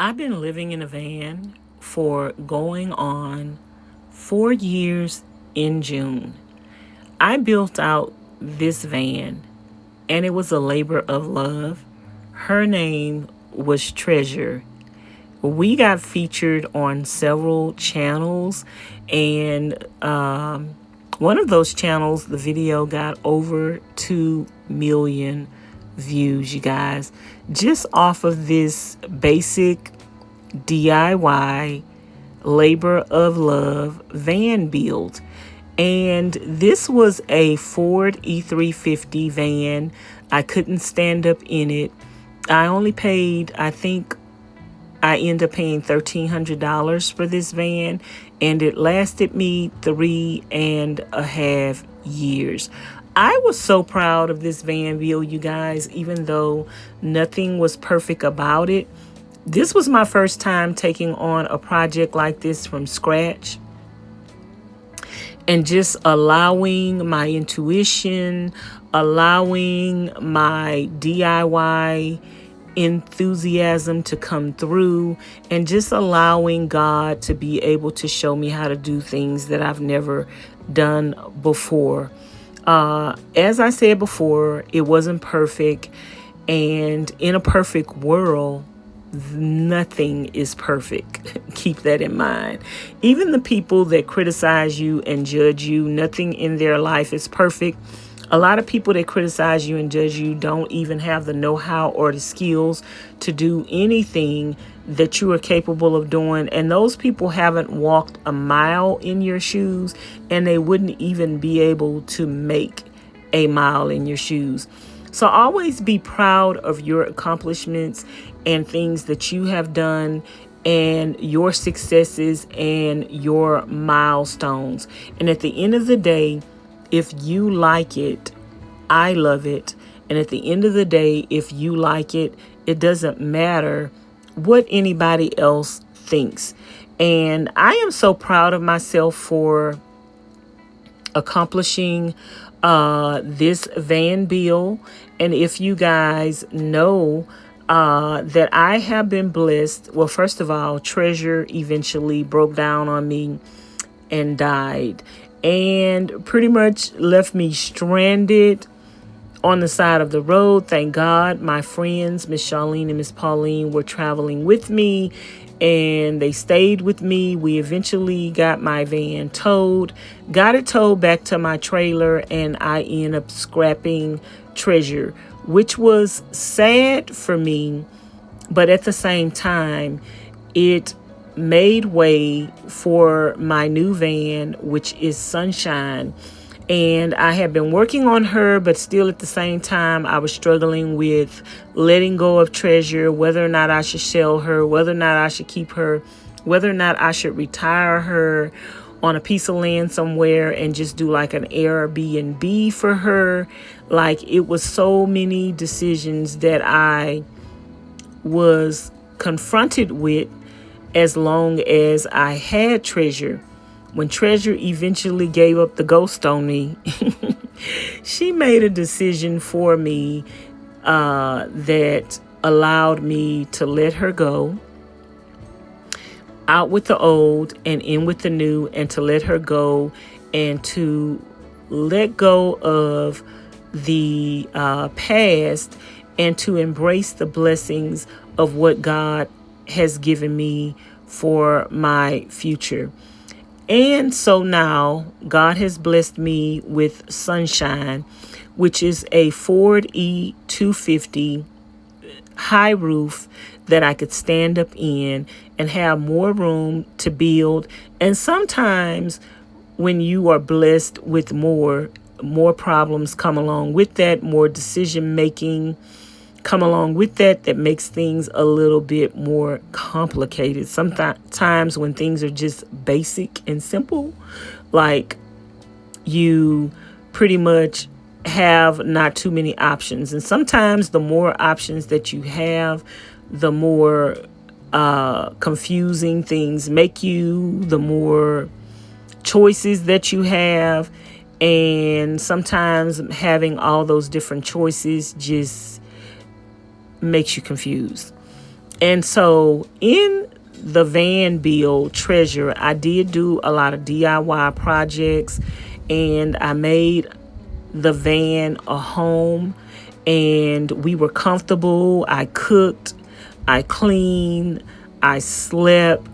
I've been living in a van for going on 4 years in June. I built out this van and it was a labor of love. Her name was Treasure. We got featured on several channels, and one of those channels, the video got over 2 million views, you guys, just off of this basic DIY labor of love van build. And this was a Ford E350 van. I couldn't stand up in it. I only paid, I think I ended up paying $1,300 for this van, and it lasted me 3.5 years. I was so proud of this van build, you guys, even though nothing was perfect about it. This was my first time taking on a project like this from scratch, and just allowing my intuition, allowing my DIY enthusiasm to come through, and just allowing God to be able to show me how to do things that I've never done before. As I said before, it wasn't perfect, and in a perfect world, nothing is perfect. Keep that in mind. Even the people that criticize you and judge you, nothing in their life is perfect. A lot of people that criticize you and judge you don't even have the know-how or the skills to do anything that you are capable of doing. And those people haven't walked a mile in your shoes, and they wouldn't even be able to make a mile in your shoes. So always be proud of your accomplishments and things that you have done, and your successes and your milestones. And at the end of the day, if you like it, I love it. And at the end of the day, if you like it, it doesn't matter what anybody else thinks. And I am so proud of myself for accomplishing this van build. And if you guys know that I have been blessed, well, first of all, Treasure eventually broke down on me and died, and pretty much left me stranded on the side of the road. Thank God my friends, Ms Charlene and Ms Pauline, were traveling with me, and they stayed with me. We eventually got my van towed, got it towed back to my trailer, and I ended up scrapping Treasure, which was sad for me, but at the same time, it made way for my new van, which is Sunshine. And I have been working on her, but still at the same time, I was struggling with letting go of Treasure, whether or not I should sell her, whether or not I should keep her, whether or not I should retire her on a piece of land somewhere and just do like an Airbnb for her. Like, it was so many decisions that I was confronted with as long as I had Treasure. When Treasure eventually gave up the ghost on me, she made a decision for me that allowed me to let her go, out with the old and in with the new, and to let her go and to let go of the past and to embrace the blessings of what God has given me for my future. And so now God has blessed me with Sunshine, which is a Ford E250 high roof that I could stand up in and have more room to build. And sometimes when you are blessed with more problems come along with that, more decision making come along with that, that makes things a little bit more complicated. Sometimes when things are just basic and simple, like, you pretty much have not too many options. And sometimes the more options that you have, the more confusing things make you, the more choices that you have. And sometimes having all those different choices just makes you confused. And so in the van bill Treasure, I did do a lot of DIY projects, and I made the van a home, and we were comfortable. I cooked, I cleaned, I slept,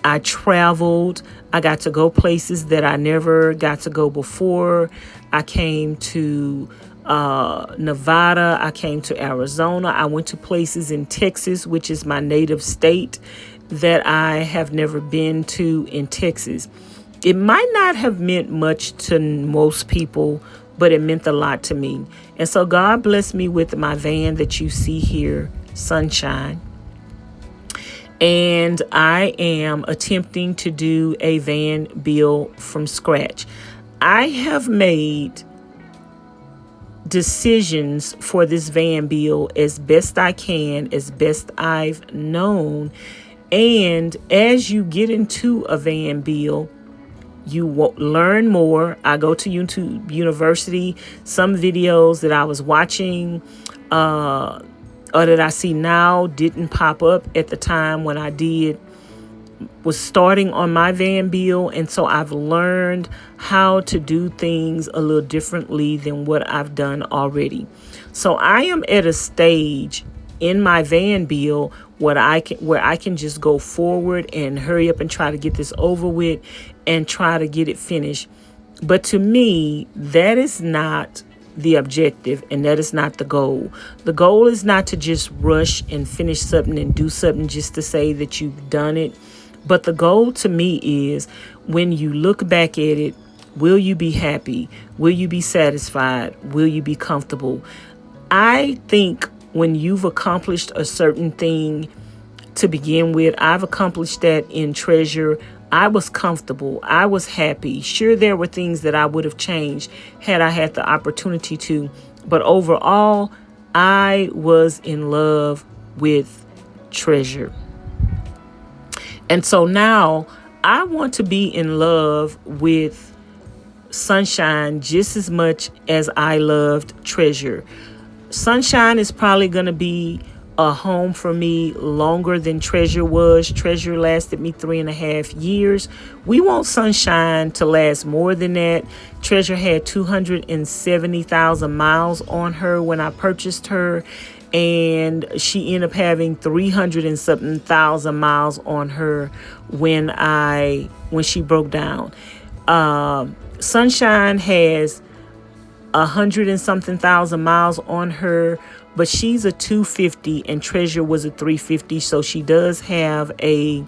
I traveled. I got to go places that I never got to go before. I came to Nevada. I came to Arizona. I went to places in Texas, which is my native state, that I have never been to in Texas. It might not have meant much to most people, but it meant a lot to me. And so God blessed me with my van that you see here, Sunshine. And I am attempting to do a van bill from scratch. I have made decisions for this van bill as best I can, as best I've known. And as you get into a van bill, you will learn more. I go to YouTube University. Some videos that I was watching or that I see now didn't pop up at the time when I was starting on my van bill. And so I've learned how to do things a little differently than what I've done already. So I am at a stage in my van bill where I can just go forward and hurry up and try to get this over with and try to get it finished. But to me, that is not the objective, and that is not the goal. The goal is not to just rush and finish something and do something just to say that you've done it. But the goal to me is, when you look back at it, will you be happy? Will you be satisfied? Will you be comfortable? I think when you've accomplished a certain thing to begin with, I've accomplished that in Treasure. I was comfortable. I was happy. Sure, there were things that I would have changed had I had the opportunity to. But overall, I was in love with Treasure. And so now I want to be in love with Sunshine just as much as I loved Treasure. Sunshine is probably going to be a home for me longer than Treasure was. Treasure lasted me 3.5 years. We want Sunshine to last more than that. Treasure had 270,000 miles on her when I purchased her, and she ended up having 300 and something thousand miles on her when she broke down. Sunshine has 100 and something thousand miles on her, but she's a 250 and Treasure was a 350. So she does have a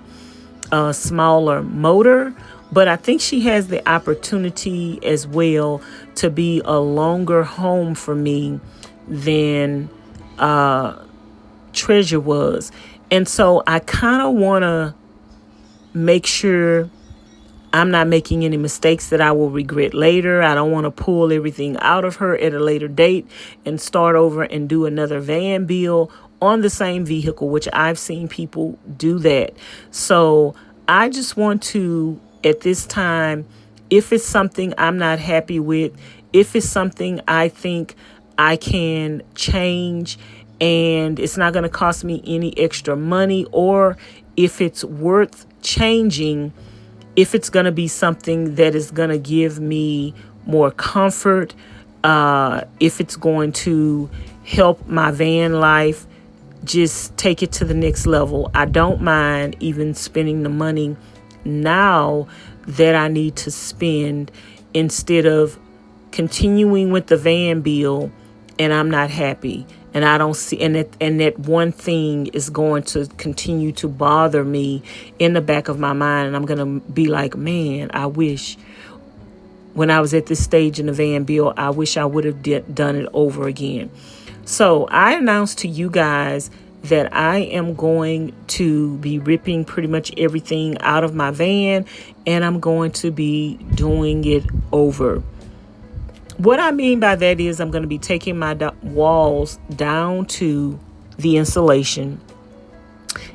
smaller motor, but I think she has the opportunity as well to be a longer home for me than Treasure was. And so I kind of want to make sure I'm not making any mistakes that I will regret later. I don't want to pull everything out of her at a later date and start over and do another van bill on the same vehicle, which I've seen people do that. So I just want to, at this time, if it's something I'm not happy with, if it's something I think I can change and it's not going to cost me any extra money, or if it's worth changing, if it's going to be something that is going to give me more comfort, if it's going to help my van life just take it to the next level, I don't mind even spending the money now that I need to spend, instead of continuing with the van bill and I'm not happy. And I don't see, and that one thing is going to continue to bother me in the back of my mind. And I'm going to be like, man, I wish when I was at this stage in the van bill, I wish I would have done it over again. So I announced to you guys that I am going to be ripping pretty much everything out of my van, and I'm going to be doing it over. What I mean by that is I'm going to be taking my walls down to the insulation,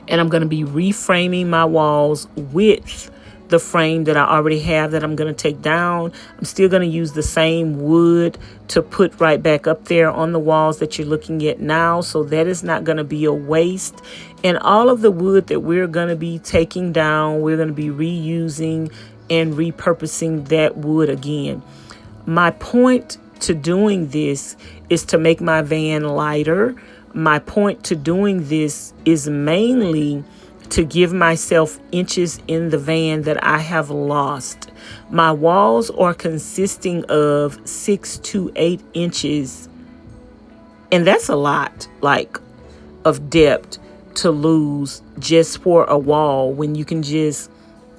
and I'm going to be reframing my walls with the frame that I already have that I'm going to take down. I'm still going to use the same wood to put right back up there on the walls that you're looking at now. So that is not going to be a waste. And all of the wood that we're going to be taking down, we're going to be reusing and repurposing that wood again. My point to doing this is to make my van lighter. My point to doing this is mainly to give myself inches in the van that I have lost. My walls are consisting of 6 to 8 inches. And that's a lot, like, of depth to lose just for a wall when you can just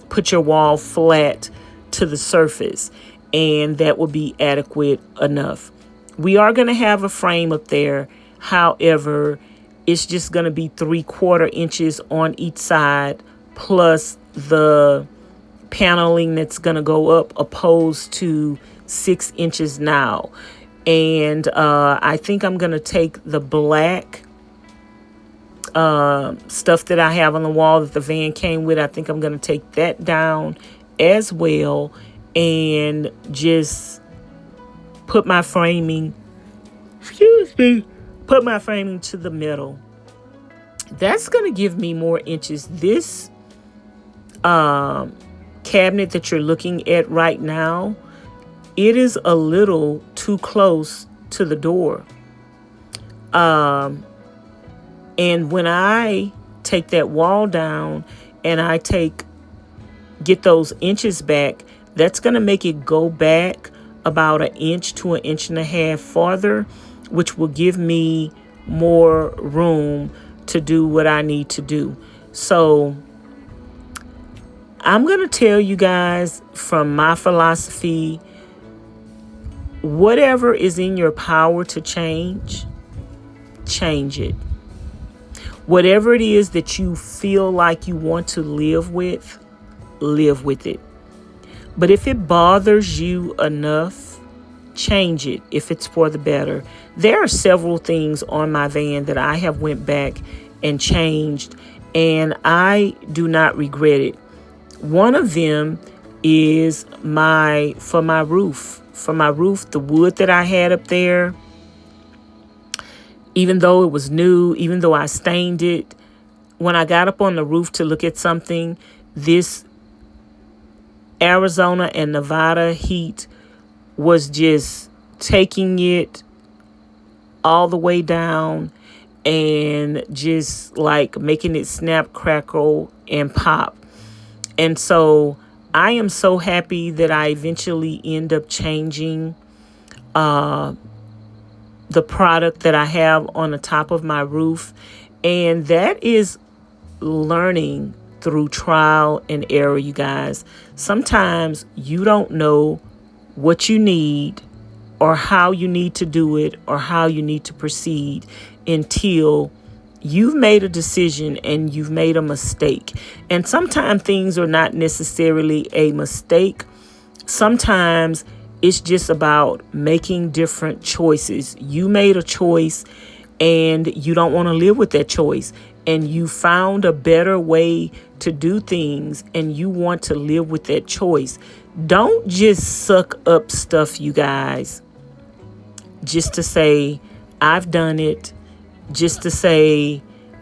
put your wall flat to the surface. And that will be adequate enough. We are going to have a frame up there. However, it's just going to be 3/4 inches on each side, plus the paneling that's going to go up, opposed to 6 inches now. And I think I'm going to take the black stuff that I have on the wall that the van came with. I think I'm going to take that down as well and just put my framing, put my framing to the middle. That's going to give me more inches. This cabinet that you're looking at right now, it is a little too close to the door. And when I take that wall down and I get those inches back, that's going to make it go back about 1 inch to 1.5 inches farther, which will give me more room to do what I need to do. So I'm going to tell you guys from my philosophy, whatever is in your power to change it. Whatever it is that you feel like you want to live with it. But if it bothers you enough, change it if it's for the better. There are several things on my van that I have went back and changed, and I do not regret it. One of them is for my roof. For my roof, the wood that I had up there, even though it was new, even though I stained it, when I got up on the roof to look at something, this Arizona and Nevada heat was just taking it all the way down and just like making it snap, crackle, and pop. And so I am so happy that I eventually end up changing the product that I have on the top of my roof. And that is learning through trial and error, you guys. Sometimes you don't know what you need or how you need to do it or how you need to proceed until you've made a decision and you've made a mistake. And sometimes things are not necessarily a mistake. Sometimes it's just about making different choices. You made a choice and you don't want to live with that choice. And you found a better way to do things and you want to live with that choice. Don't just suck up stuff, you guys, just to say, I've done it, just to say,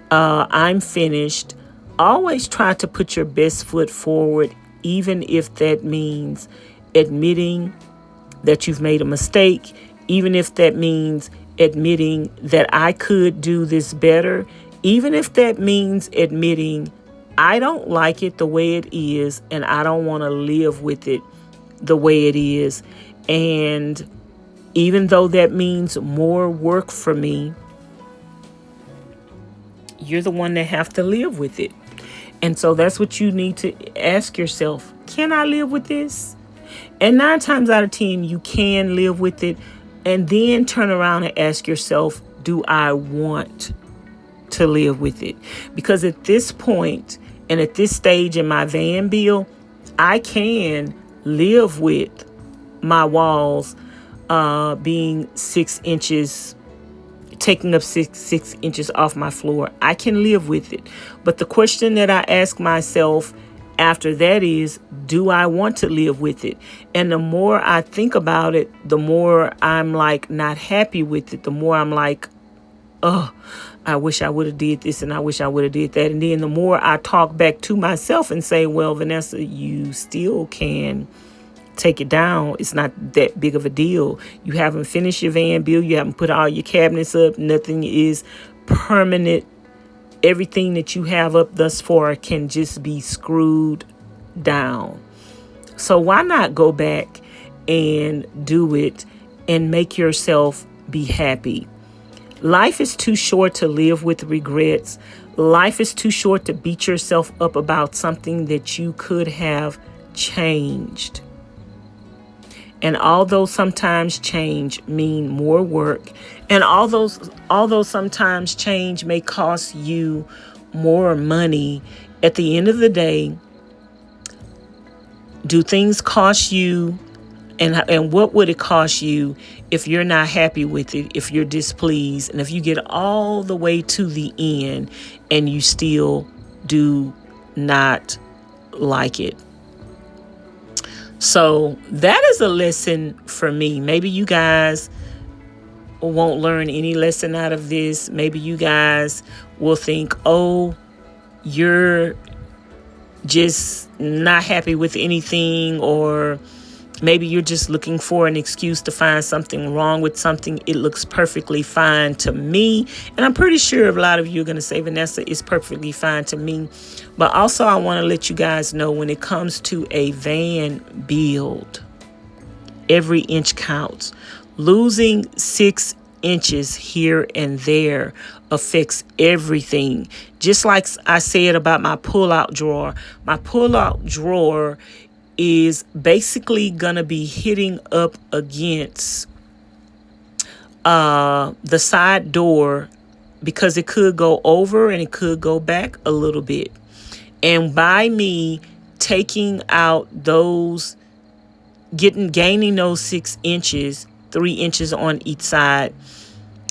I'm finished. Always try to put your best foot forward, even if that means admitting that you've made a mistake, even if that means admitting that I could do this better, even if that means admitting I don't like it the way it is and I don't want to live with it the way it is. And even though that means more work for me, you're the one that have to live with it. And so that's what you need to ask yourself. Can I live with this? And 9 times out of 10, you can live with it. And then turn around and ask yourself, do I want to live with it? Because at this point and at this stage in my van bill, I can live with my walls being 6 inches, taking up six inches off my floor. I can live with it. But the question that I ask myself after that is, do I want to live with it? And the more I think about it, the more I'm like not happy with it. The more I'm like, oh, I wish I would have did this and I wish I would have did that. And then the more I talk back to myself and say, well, Vanessa, you still can take it down. It's not that big of a deal. You haven't finished your van bill. You haven't put all your cabinets up. Nothing is permanent. Everything that you have up thus far can just be screwed down. So why not go back and do it and make yourself be happy? Life is too short to live with regrets. Life is too short to beat yourself up about something that you could have changed. And although sometimes change mean more work, and although sometimes change may cost you more money, at the end of the day, do things cost you? And what would it cost you if you're not happy with it, if you're displeased, and if you get all the way to the end and you still do not like it? So that is a lesson for me. Maybe you guys won't learn any lesson out of this. Maybe you guys will think, oh, you're just not happy with anything, or maybe you're just looking for an excuse to find something wrong with something. It looks perfectly fine to me. And I'm pretty sure a lot of you are going to say, Vanessa, it's perfectly fine to me. But also I want to let you guys know, when it comes to a van build, every inch counts. Losing 6 inches here and there affects everything. Just like I said about my pull-out drawer. My pull-out drawer is basically gonna be hitting up against the side door, because it could go over and it could go back a little bit. And by me taking out those, gaining those 6 inches, 3 inches on each side,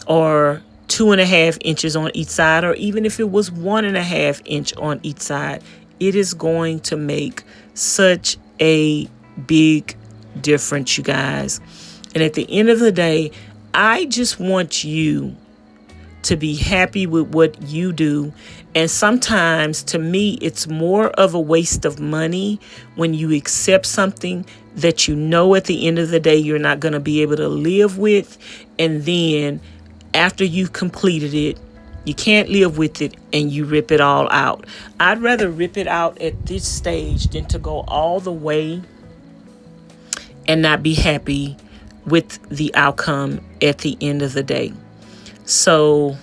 or 2.5 inches on each side, or even if it was 1.5 inch on each side, it is going to make such a big difference, you guys. And at the end of the day, I just want you to be happy with what you do. And sometimes, to me, it's more of a waste of money when you accept something that you know at the end of the day you're not going to be able to live with, and then after you've completed it, you can't live with it and you rip it all out. I'd rather rip it out at this stage than to go all the way and not be happy with the outcome at the end of the day. So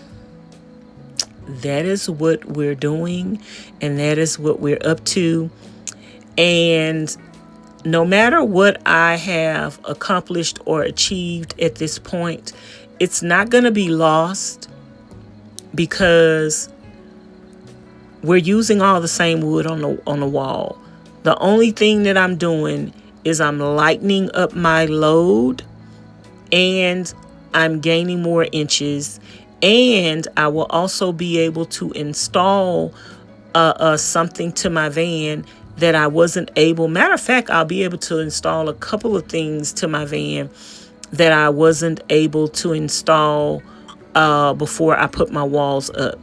that is what we're doing, and that is what we're up to. And no matter what I have accomplished or achieved at this point, it's not going to be lost, because we're using all the same wood on the wall. The only thing that I'm doing is I'm lightening up my load, and I'm gaining more inches, and I will also be able to install something to my van that I wasn't able. Matter of fact, I'll be able to install a couple of things to my van that I wasn't able to install before I put my walls up.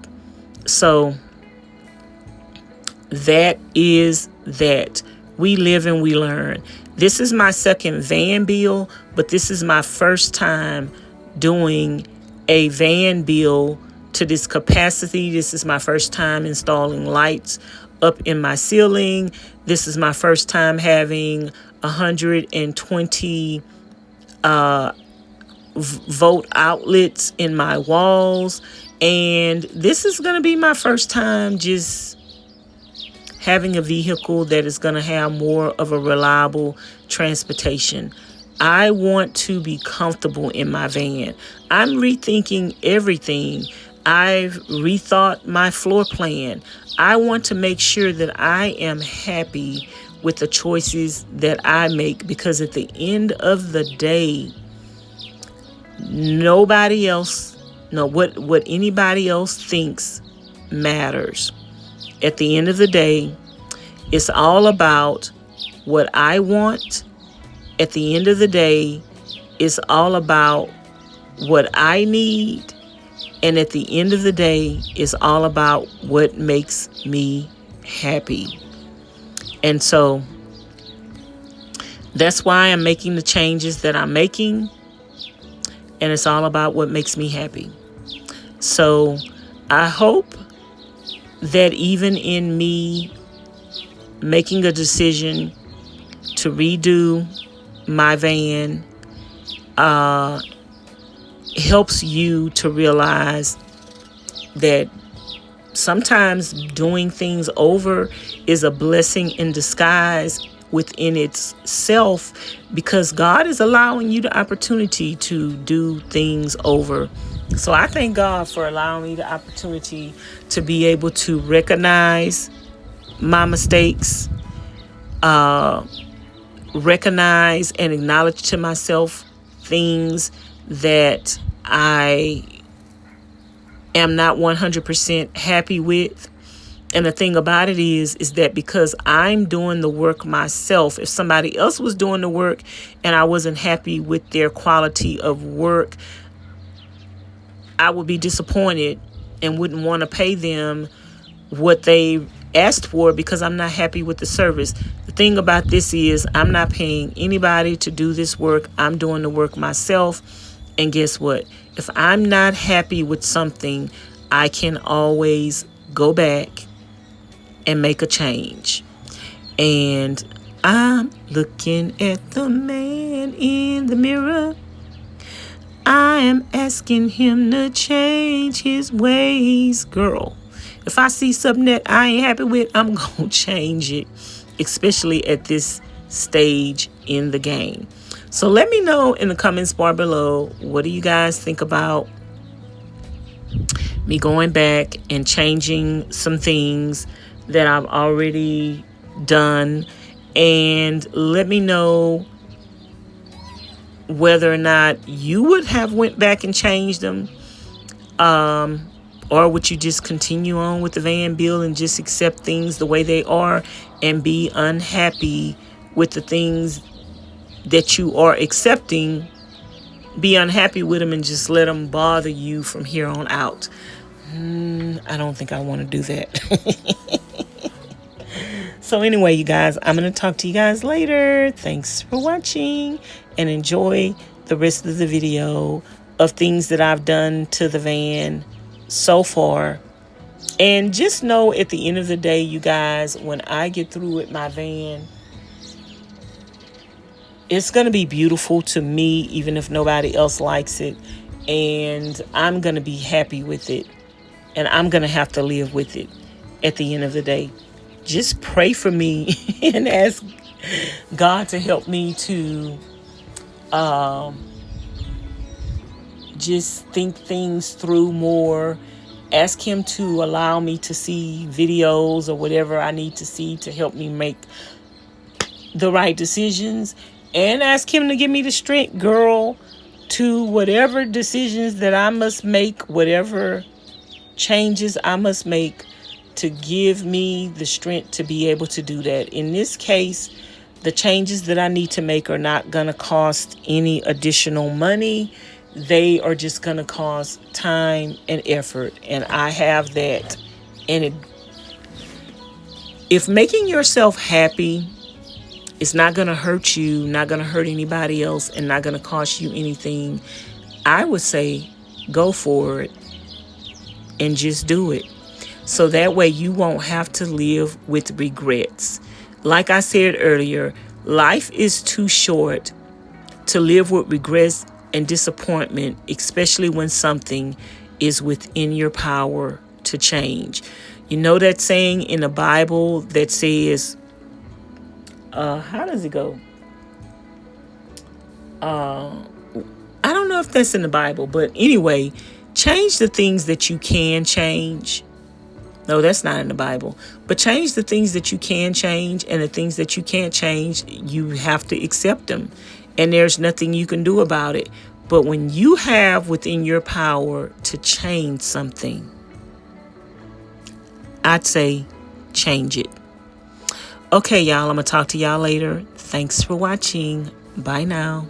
So that is that. We live and we learn. This is my second van build, but this is my first time doing a van build to this capacity. This is my first time installing lights up in my ceiling. This is my first time having 120 volt outlets in my walls, and this is going to be my first time just having a vehicle that is going to have more of a reliable transportation. I want to be comfortable in my van. I'm rethinking everything. I've rethought my floor plan. I want to make sure that I am happy with the choices that I make, because at the end of the day, nobody else, what anybody else thinks matters. At the end of the day, It's all about what I want. At the end of the day, it's all about what I need. And at the end of the day, it's all about what makes me happy. And so that's why I'm making the changes that I'm making. And it's all about what makes me happy. So I hope that even in me making a decision to redo my van helps you to realize that sometimes doing things over is a blessing in disguise within itself, because God is allowing you the opportunity to do things over. So I thank God for allowing me the opportunity to be able to recognize my mistakes, recognize and acknowledge to myself things that I am not 100% happy with. And the thing about it is that because I'm doing the work myself, if somebody else was doing the work and I wasn't happy with their quality of work, I would be disappointed and wouldn't want to pay them what they asked for because I'm not happy with the service. The thing about this is I'm not paying anybody to do this work. I'm doing the work myself. And guess what? If I'm not happy with something, I can always go back and make a change. And I'm looking at the man in the mirror. I am asking him to change his ways. Girl, if I see something that I ain't happy with, I'm going to change it, especially at this stage in the game. So let me know in the comments bar below, what do you guys think about me going back and changing some things that I've already done? And let me know whether or not you would have went back and changed them, or would you just continue on with the van bill and just accept things the way they are and be unhappy with the things that you are accepting, be unhappy with them and just let them bother you from here on out? I don't think I want to do that. So anyway, you guys, I'm going to talk to you guys later. Thanks for watching and enjoy the rest of the video of things that I've done to the van so far. And just know at the end of the day, you guys, when I get through with my van, it's going to be beautiful to me, even if nobody else likes it. And I'm going to be happy with it. And I'm going to have to live with it at the end of the day. Just pray for me and ask God to help me to just think things through more. Ask him to allow me to see videos or whatever I need to see to help me make the right decisions. And ask him to give me the strength, girl, to whatever decisions that I must make, whatever changes I must make, to give me the strength to be able to do that. In this case, the changes that I need to make are not going to cost any additional money. They are just going to cost time and effort. And I have that. And if making yourself happy is not going to hurt you, not going to hurt anybody else, and not going to cost you anything, I would say go for it and just do it. So that way you won't have to live with regrets. Like I said earlier, life is too short to live with regrets and disappointment, especially when something is within your power to change. You know that saying in the Bible that says, how does it go? I don't know if that's in the Bible, but anyway, change the things that you can change. No, that's not in the Bible. But change the things that you can change, and the things that you can't change, you have to accept them. And there's nothing you can do about it. But when you have within your power to change something, I'd say change it. Okay, y'all, I'm going to talk to y'all later. Thanks for watching. Bye now.